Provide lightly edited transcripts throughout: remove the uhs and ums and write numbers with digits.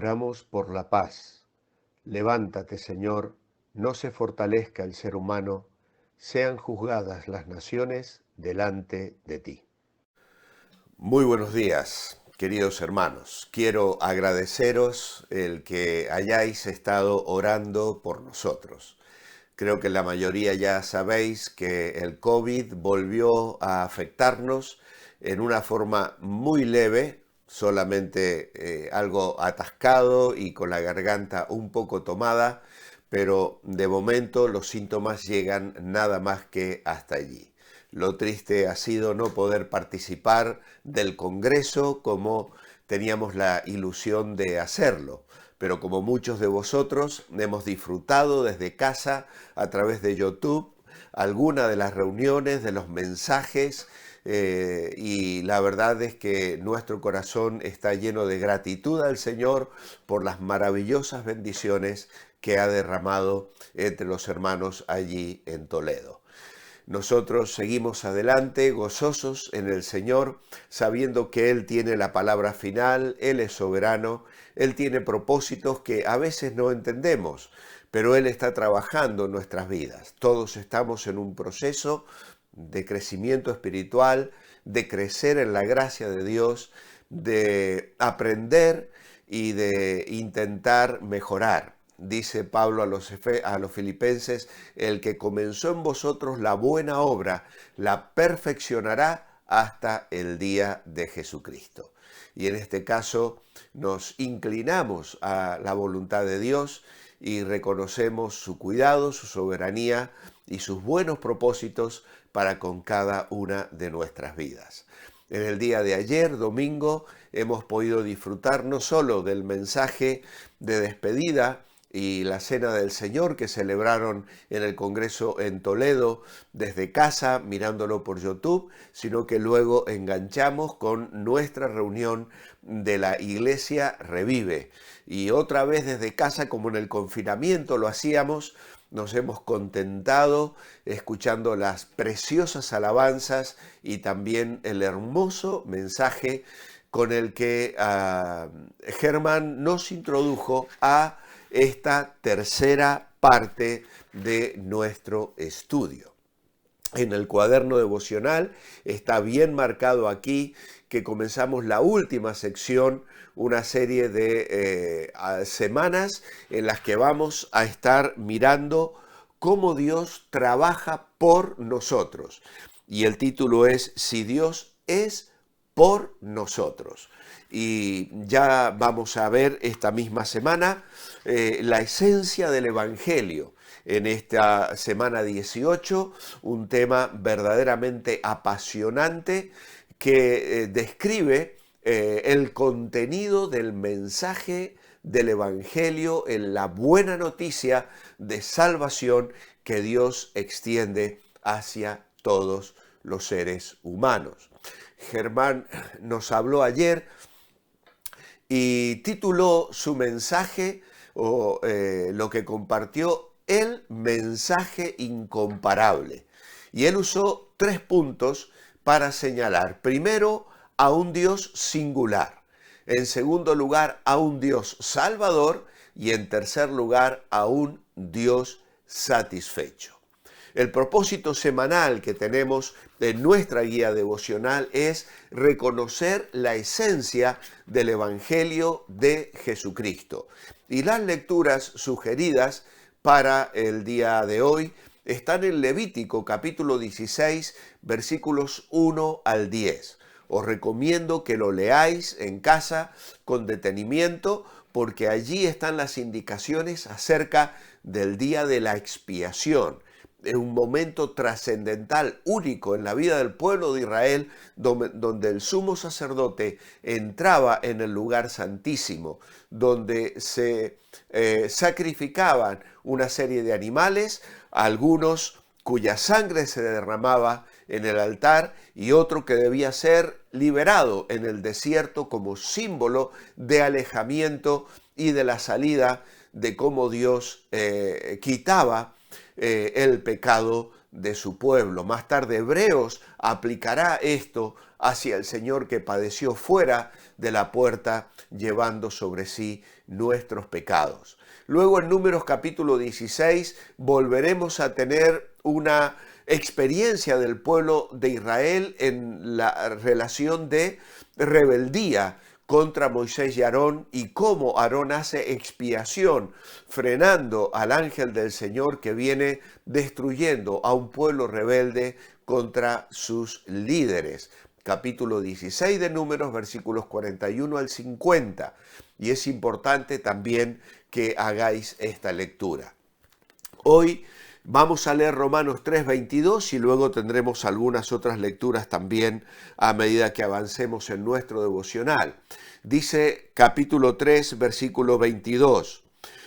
Oramos por la paz. Levántate, Señor, no se fortalezca el ser humano, sean juzgadas las naciones delante de ti. Muy buenos días, queridos hermanos. Quiero agradeceros el que hayáis estado orando por nosotros. Creo que la mayoría ya sabéis que el COVID volvió a afectarnos en una forma muy leve, solamente algo atascado y con la garganta un poco tomada, pero de momento los síntomas llegan nada más que hasta allí. Lo triste ha sido no poder participar del Congreso como teníamos la ilusión de hacerlo. Pero como muchos de vosotros, hemos disfrutado desde casa a través de YouTube alguna de las reuniones, de los mensajes, y la verdad es que nuestro corazón está lleno de gratitud al Señor por las maravillosas bendiciones que ha derramado entre los hermanos allí en Toledo. Nosotros seguimos adelante, gozosos en el Señor, sabiendo que Él tiene la palabra final, Él es soberano, Él tiene propósitos que a veces no entendemos, pero Él está trabajando en nuestras vidas. Todos estamos en un proceso de crecimiento espiritual, de crecer en la gracia de Dios, de aprender y de intentar mejorar. Dice Pablo a los filipenses, el que comenzó en vosotros la buena obra, la perfeccionará hasta el día de Jesucristo. Y en este caso nos inclinamos a la voluntad de Dios y reconocemos su cuidado, su soberanía y sus buenos propósitos para con cada una de nuestras vidas. En el día de ayer, domingo, hemos podido disfrutar no solo del mensaje de despedida y la Cena del Señor que celebraron en el Congreso en Toledo desde casa, mirándolo por YouTube, sino que luego enganchamos con nuestra reunión de la Iglesia Revive. Y otra vez desde casa, como en el confinamiento lo hacíamos, nos hemos contentado escuchando las preciosas alabanzas y también el hermoso mensaje con el que Germán nos introdujo a esta tercera parte de nuestro estudio. En el cuaderno devocional está bien marcado aquí que comenzamos la última sección, una serie de semanas en las que vamos a estar mirando cómo Dios trabaja por nosotros. Y el título es Si Dios es por nosotros. Y ya vamos a ver esta misma semana la esencia del Evangelio. En esta semana 18, un tema verdaderamente apasionante que describe el contenido del mensaje del Evangelio en la buena noticia de salvación que Dios extiende hacia todos los seres humanos. Germán nos habló ayer y tituló su mensaje o lo que compartió, el mensaje incomparable. Y él usó 3 puntos para señalar. Primero, a un Dios singular. En segundo lugar, a un Dios salvador. Y en tercer lugar, a un Dios satisfecho. El propósito semanal que tenemos en nuestra guía devocional es reconocer la esencia del Evangelio de Jesucristo. Y las lecturas sugeridas para el día de hoy están en Levítico capítulo 16, versículos 1 al 10. Os recomiendo que lo leáis en casa con detenimiento porque allí están las indicaciones acerca del día de la expiación. Un momento trascendental, único en la vida del pueblo de Israel, donde el sumo sacerdote entraba en el lugar santísimo, donde se sacrificaban una serie de animales, algunos cuya sangre se derramaba en el altar y otro que debía ser liberado en el desierto como símbolo de alejamiento y de la salida de cómo Dios quitaba el pecado de su pueblo. Más tarde Hebreos aplicará esto hacia el Señor que padeció fuera de la puerta, llevando sobre sí nuestros pecados. Luego en Números capítulo 16 volveremos a tener una experiencia del pueblo de Israel en la relación de rebeldía contra Moisés y Aarón, y cómo Aarón hace expiación, frenando al ángel del Señor que viene destruyendo a un pueblo rebelde contra sus líderes. Capítulo 16 de Números, versículos 41 al 50. Y es importante también que hagáis esta lectura. Hoy vamos a leer Romanos 3:22 y luego tendremos algunas otras lecturas también a medida que avancemos en nuestro devocional. Dice capítulo 3, versículo 22.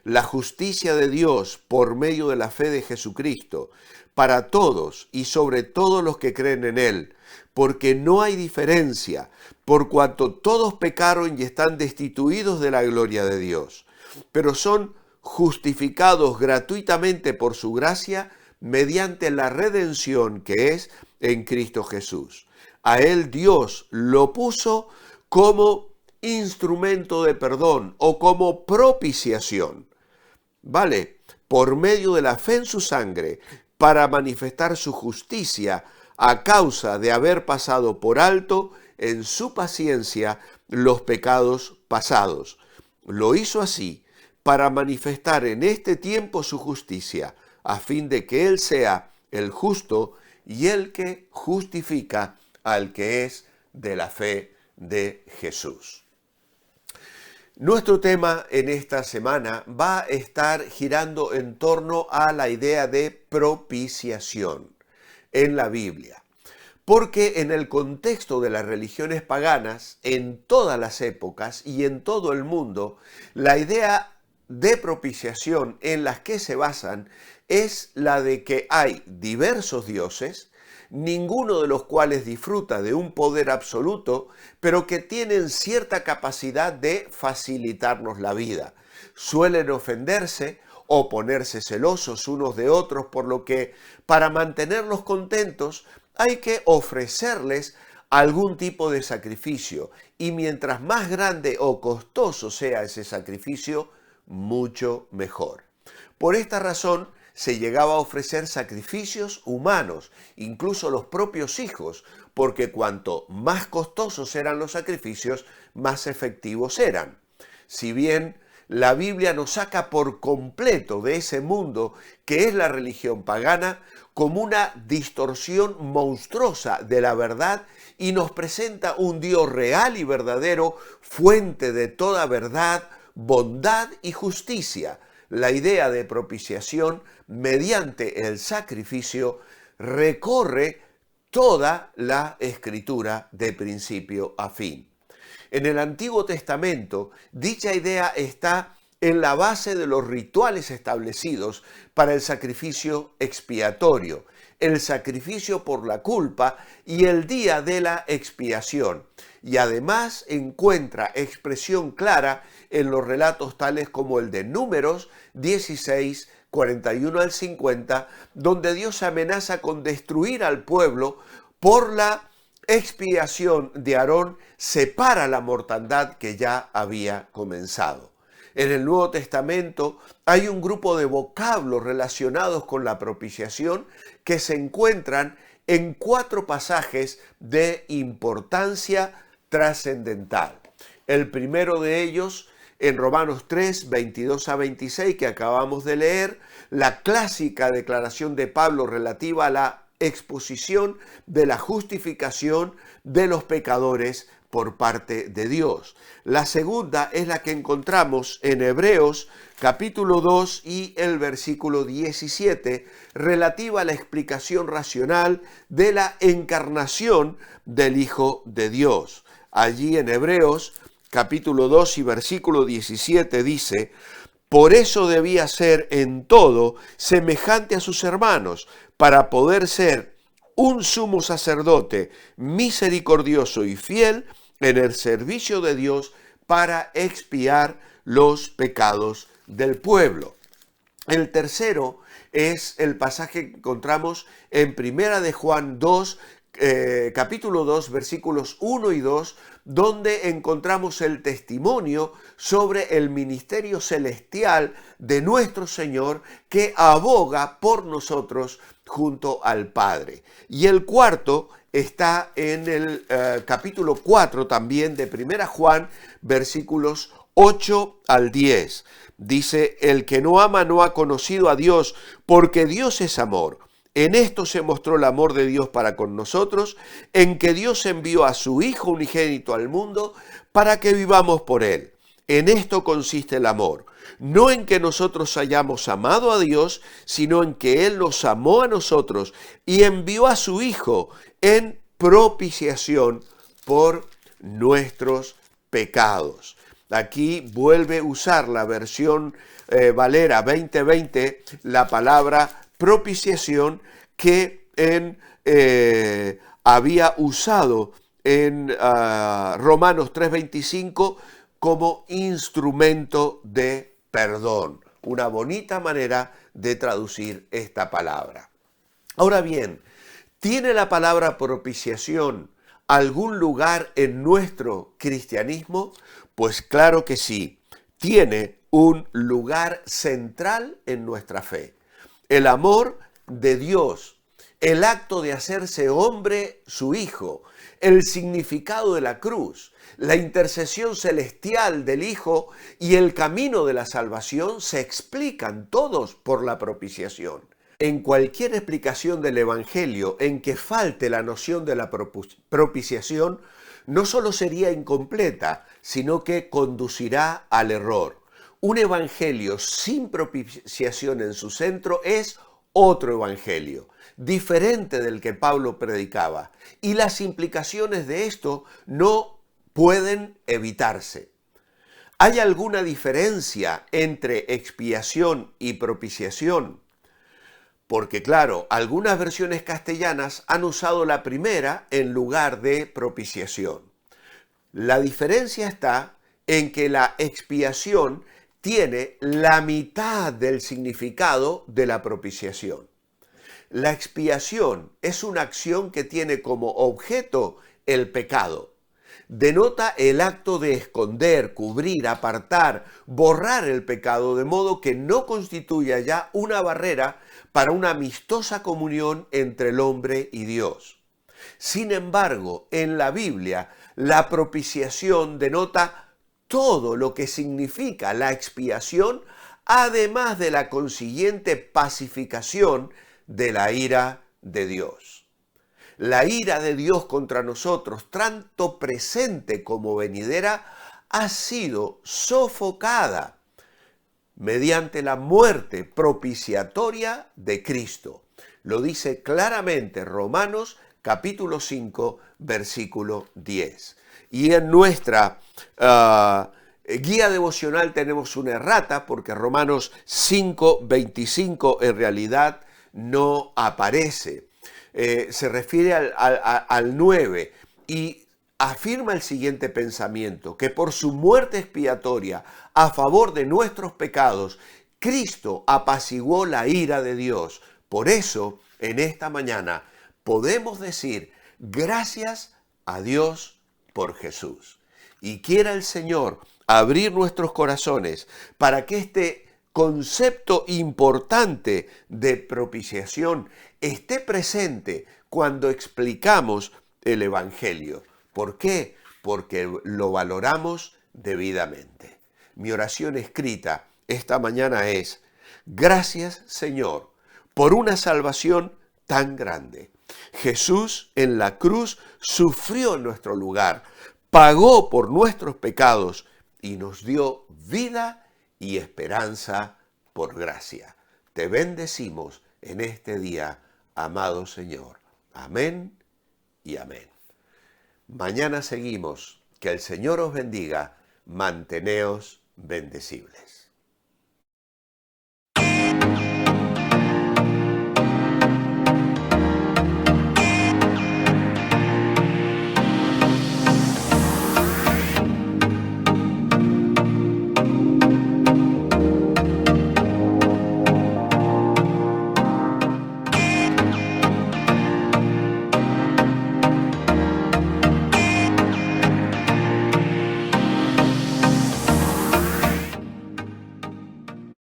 La justicia de Dios por medio de la fe de Jesucristo, para todos y sobre todos los que creen en Él, porque no hay diferencia, por cuanto todos pecaron y están destituidos de la gloria de Dios, pero son justificados gratuitamente por su gracia mediante la redención que es en Cristo Jesús. A Él Dios lo puso como instrumento de perdón o como propiciación, ¿vale? Por medio de la fe en su sangre, para manifestar su justicia a causa de haber pasado por alto en su paciencia los pecados pasados. Lo hizo así para manifestar en este tiempo su justicia, a fin de que Él sea el justo y el que justifica al que es de la fe de Jesús. Nuestro tema en esta semana va a estar girando en torno a la idea de propiciación en la Biblia. Porque en el contexto de las religiones paganas, en todas las épocas y en todo el mundo, la idea de propiciación en las que se basan es la de que hay diversos dioses, ninguno de los cuales disfruta de un poder absoluto, pero que tienen cierta capacidad de facilitarnos la vida. Suelen ofenderse o ponerse celosos unos de otros, por lo que para mantenerlos contentos hay que ofrecerles algún tipo de sacrificio, y mientras más grande o costoso sea ese sacrificio, mucho mejor. Por esta razón se llegaba a ofrecer sacrificios humanos, incluso los propios hijos, porque cuanto más costosos eran los sacrificios, más efectivos eran. Si bien la Biblia nos saca por completo de ese mundo que es la religión pagana como una distorsión monstruosa de la verdad y nos presenta un Dios real y verdadero, fuente de toda verdad, bondad y justicia. La idea de propiciación mediante el sacrificio recorre toda la Escritura de principio a fin. En el Antiguo Testamento, dicha idea está en la base de los rituales establecidos para el sacrificio expiatorio, el sacrificio por la culpa y el día de la expiación. Y además encuentra expresión clara en los relatos tales como el de Números 16, 41 al 50, donde Dios amenaza con destruir al pueblo por la expiación de Aarón, separa la mortandad que ya había comenzado. En el Nuevo Testamento hay un grupo de vocablos relacionados con la propiciación que se encuentran en 4 pasajes de importancia trascendental. El primero de ellos, en Romanos 3, 22 a 26, que acabamos de leer, la clásica declaración de Pablo relativa a la exposición de la justificación de los pecadores por parte de Dios. La segunda es la que encontramos en Hebreos capítulo 2 y el versículo 17, relativa a la explicación racional de la encarnación del Hijo de Dios. Allí en Hebreos capítulo 2 y versículo 17 dice: por eso debía ser en todo semejante a sus hermanos, para poder ser un sumo sacerdote misericordioso y fiel en el servicio de Dios para expiar los pecados del pueblo. El tercero es el pasaje que encontramos en Primera de Juan 2, capítulo 2, versículos 1 y 2, donde encontramos el testimonio sobre el ministerio celestial de nuestro Señor que aboga por nosotros junto al Padre. Y el cuarto está en el capítulo 4 también de Primera Juan, versículos 8 al 10. Dice, el que no ama no ha conocido a Dios, porque Dios es amor. En esto se mostró el amor de Dios para con nosotros, en que Dios envió a su Hijo unigénito al mundo para que vivamos por Él. En esto consiste el amor, no en que nosotros hayamos amado a Dios, sino en que Él nos amó a nosotros y envió a su Hijo en propiciación por nuestros pecados. Aquí vuelve a usar la versión Valera 2020 la palabra propiciación que había usado en Romanos 3:25 como instrumento de perdón. Una bonita manera de traducir esta palabra. Ahora bien, ¿tiene la palabra propiciación algún lugar en nuestro cristianismo? Pues claro que sí, tiene un lugar central en nuestra fe. El amor de Dios, el acto de hacerse hombre su Hijo, el significado de la cruz, la intercesión celestial del Hijo y el camino de la salvación se explican todos por la propiciación. En cualquier explicación del Evangelio en que falte la noción de la propiciación, no solo sería incompleta, sino que conducirá al error. Un evangelio sin propiciación en su centro es otro evangelio, diferente del que Pablo predicaba, y las implicaciones de esto no pueden evitarse. ¿Hay alguna diferencia entre expiación y propiciación? Porque claro, algunas versiones castellanas han usado la primera en lugar de propiciación. La diferencia está en que la expiación tiene la mitad del significado de la propiciación. La expiación es una acción que tiene como objeto el pecado. Denota el acto de esconder, cubrir, apartar, borrar el pecado, de modo que no constituya ya una barrera para una amistosa comunión entre el hombre y Dios. Sin embargo, en la Biblia, la propiciación denota todo lo que significa la expiación, además de la consiguiente pacificación de la ira de Dios. La ira de Dios contra nosotros, tanto presente como venidera, ha sido sofocada mediante la muerte propiciatoria de Cristo. Lo dice claramente Romanos capítulo 5, versículo 10. Y en nuestra guía devocional tenemos una errata porque Romanos 5, 25 en realidad no aparece. Se refiere al 9 y afirma el siguiente pensamiento, que por su muerte expiatoria a favor de nuestros pecados, Cristo apaciguó la ira de Dios. Por eso, en esta mañana, podemos decir gracias a Dios por Jesús. Y quiera el Señor abrir nuestros corazones para que este concepto importante de propiciación esté presente cuando explicamos el Evangelio. ¿Por qué? Porque lo valoramos debidamente. Mi oración escrita esta mañana es: gracias, Señor, por una salvación tan grande. Jesús en la cruz sufrió en nuestro lugar, pagó por nuestros pecados y nos dio vida y esperanza por gracia. Te bendecimos en este día, amado Señor. Amén y amén. Mañana seguimos. Que el Señor os bendiga. Manteneos bendecibles.